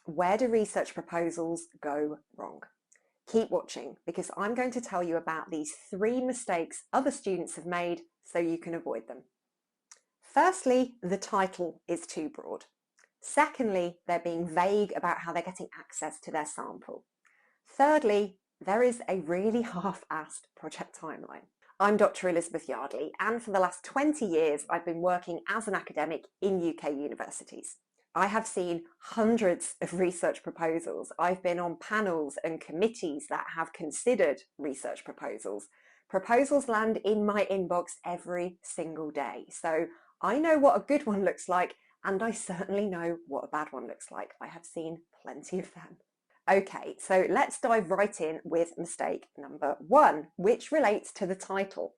Where do research proposals go wrong? Keep watching because I'm going to tell you about these 3 mistakes other students have made so you can avoid them. Firstly, the title is too broad. Secondly, they're being vague about how they're getting access to their sample. Thirdly, there is a really half-assed project timeline. I'm Dr. Elizabeth Yardley, and for the last 20 years, I've been working as an academic in UK universities. I have seen hundreds of research proposals. I've been on panels and committees that have considered research proposals. Proposals land in my inbox every single day. So I know what a good one looks like, and I certainly know what a bad one looks like. I have seen plenty of them. Okay, so let's dive right in with mistake number 1, which relates to the title.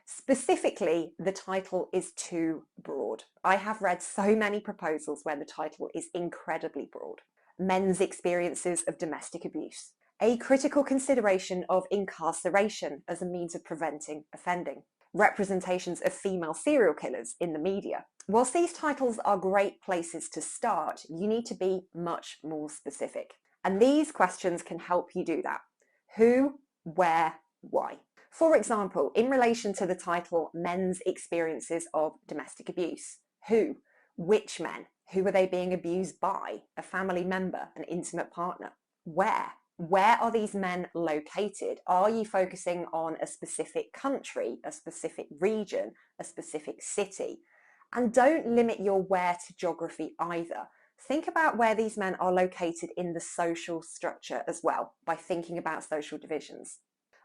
Specifically, the title is too broad. I have read so many proposals where the title is incredibly broad. Men's experiences of domestic abuse. A critical consideration of incarceration as a means of preventing offending. Representations of female serial killers in the media. Whilst these titles are great places to start, you need to be much more specific. And these questions can help you do that. Who, where, why? For example, in relation to the title, Men's Experiences of Domestic Abuse. Who? Which men? Who are they being abused by? A family member, an intimate partner? Where? Where are these men located? Are you focusing on a specific country, a specific region, a specific city? And don't limit your where to geography either. Think about where these men are located in the social structure as well, by thinking about social divisions.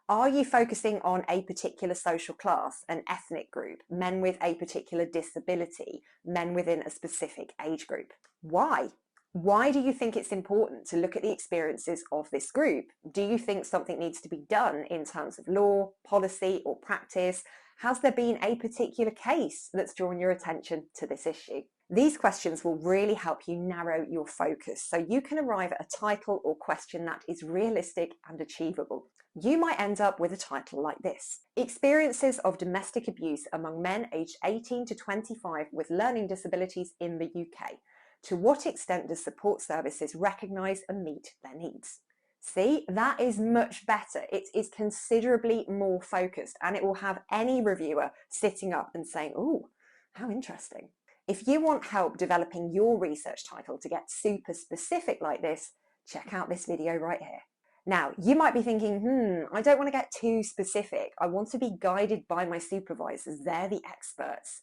Are you focusing on a particular social class, an ethnic group, men with a particular disability, men within a specific age group? Why? Why do you think it's important to look at the experiences of this group? Do you think something needs to be done in terms of law, policy, or practice? Has there been a particular case that's drawn your attention to this issue? These questions will really help you narrow your focus so you can arrive at a title or question that is realistic and achievable. You might end up with a title like this: Experiences of Domestic Abuse Among Men Aged 18 to 25 with Learning Disabilities in the UK. To what extent does support services recognise and meet their needs? See, that is much better. It is considerably more focused and it will have any reviewer sitting up and saying, "Ooh, how interesting." If you want help developing your research title to get super specific like this, check out this video right here. Now, you might be thinking, I don't want to get too specific. I want to be guided by my supervisors. They're the experts.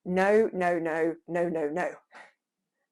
No, no, no, no, no, no.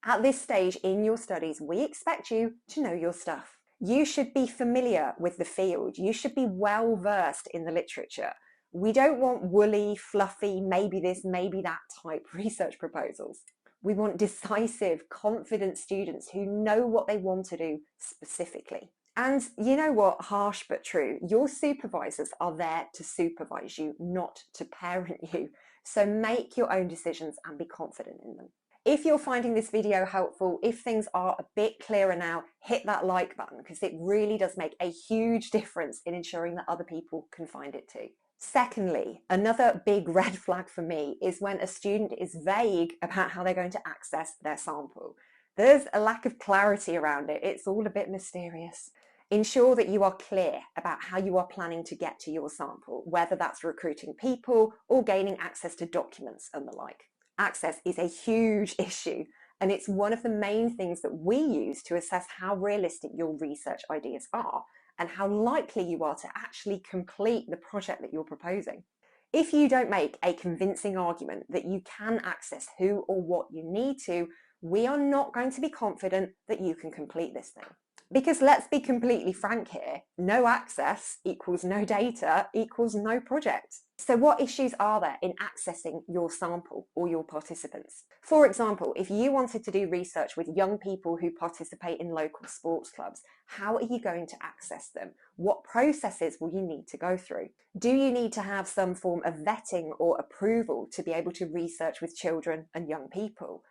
At this stage in your studies, we expect you to know your stuff. You should be familiar with the field. You should be well versed in the literature. We don't want woolly, fluffy, maybe this, maybe that type research proposals. We want decisive, confident students who know what they want to do specifically. And you know what? Harsh but true. Your supervisors are there to supervise you, not to parent you. So make your own decisions and be confident in them. If you're finding this video helpful, if things are a bit clearer now, hit that like button because it really does make a huge difference in ensuring that other people can find it too. Secondly, another big red flag for me is when a student is vague about how they're going to access their sample. There's a lack of clarity around it. It's all a bit mysterious. Ensure that you are clear about how you are planning to get to your sample, whether that's recruiting people or gaining access to documents and the like. Access is a huge issue, and it's one of the main things that we use to assess how realistic your research ideas are and how likely you are to actually complete the project that you're proposing. If you don't make a convincing argument that you can access who or what you need to, we are not going to be confident that you can complete this thing. Because let's be completely frank here, no access equals no data equals no project. So what issues are there in accessing your sample or your participants? For example, if you wanted to do research with young people who participate in local sports clubs, how are you going to access them? What processes will you need to go through? Do you need to have some form of vetting or approval to be able to research with children and young people?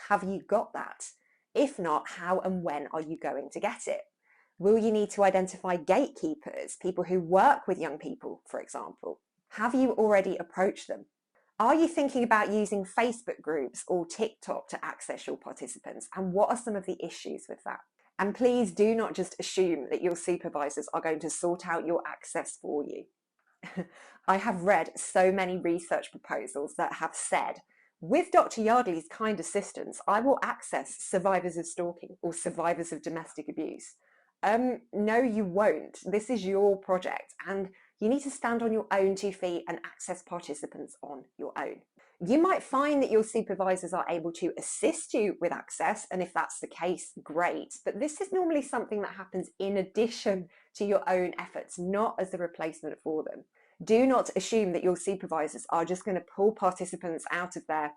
Have you got that? If not, how and when are you going to get it? Will you need to identify gatekeepers, people who work with young people, for example? Have you already approached them? Are you thinking about using Facebook groups or TikTok to access your participants? And what are some of the issues with that? And please do not just assume that your supervisors are going to sort out your access for you. I have read so many research proposals that have said, with Dr. Yardley's kind assistance, I will access survivors of stalking or survivors of domestic abuse. No, you won't. This is your project and you need to stand on your own 2 feet and access participants on your own. You might find that your supervisors are able to assist you with access, and if that's the case, great. But this is normally something that happens in addition to your own efforts, not as a replacement for them. Do not assume that your supervisors are just going to pull participants out of their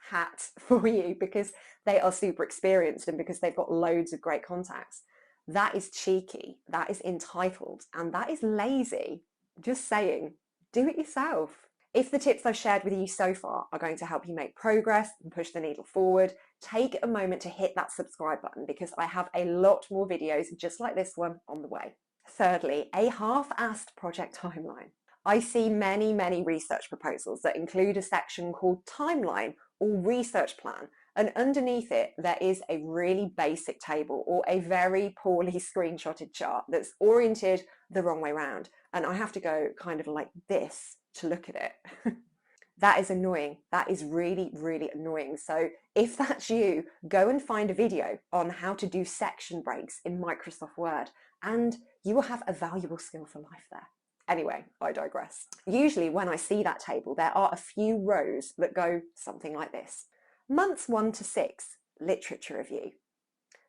hat for you because they are super experienced and because they've got loads of great contacts. That is cheeky, that is entitled, and that is lazy. Just saying, do it yourself. If the tips I've shared with you so far are going to help you make progress and push the needle forward, take a moment to hit that subscribe button because I have a lot more videos just like this one on the way. Thirdly, a half-assed project timeline. I see many research proposals that include a section called timeline or research plan, and underneath it there is a really basic table or a very poorly screenshotted chart that's oriented the wrong way around, and I have to go kind of like this to look at it. That is annoying. That is really annoying. So if that's you, go and find a video on how to do section breaks in Microsoft Word and you will have a valuable skill for life there. Anyway, I digress. Usually when I see that table, there are a few rows that go something like this. Months 1 to 6, literature review.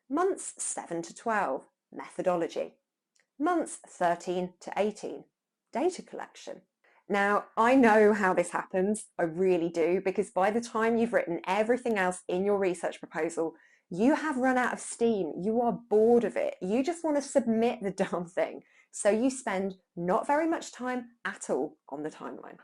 Months 7 to 12, methodology. Months 13 to 18, data collection. Now, I know how this happens, I really do, because by the time you've written everything else in your research proposal, you have run out of steam, you are bored of it, you just want to submit the darn thing. So you spend not very much time at all on the timeline.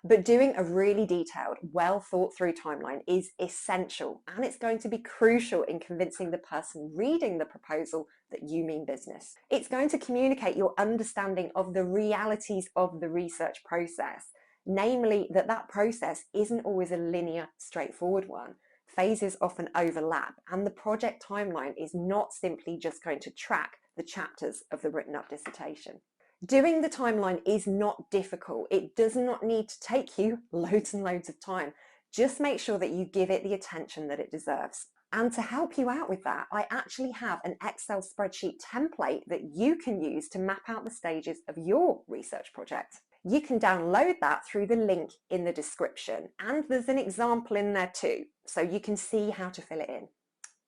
But doing a really detailed, well thought through timeline is essential, and it's going to be crucial in convincing the person reading the proposal that you mean business. It's going to communicate your understanding of the realities of the research process, namely that that process isn't always a linear, straightforward one. Phases often overlap, and the project timeline is not simply just going to track the chapters of the written up dissertation. Doing the timeline is not difficult. It does not need to take you loads and loads of time. Just make sure that you give it the attention that it deserves. And to help you out with that, I actually have an Excel spreadsheet template that you can use to map out the stages of your research project. You can download that through the link in the description, and there's an example in there too, so you can see how to fill it in.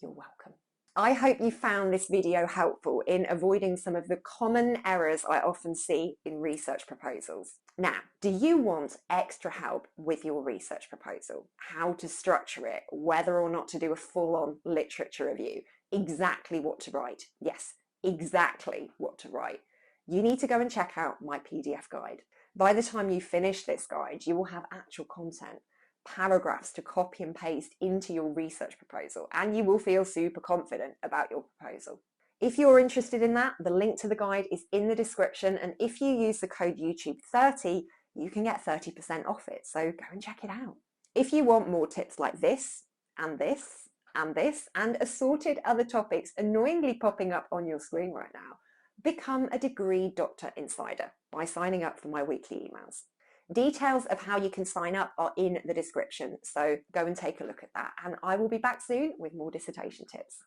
You're welcome. I hope you found this video helpful in avoiding some of the common errors I often see in research proposals. Now, do you want extra help with your research proposal? How to structure it, whether or not to do a full-on literature review, exactly what to write? Yes, exactly what to write. You need to go and check out my PDF guide. By the time you finish this guide, you will have actual content, paragraphs to copy and paste into your research proposal, and you will feel super confident about your proposal. If you're interested in that, the link to the guide is in the description, and if you use the code YouTube30, you can get 30% off it, so go and check it out. If you want more tips like this, and this, and this, and assorted other topics annoyingly popping up on your screen right now, become a degree doctor insider by signing up for my weekly emails. Details of how you can sign up are in the description, so go and take a look at that, and I will be back soon with more dissertation tips.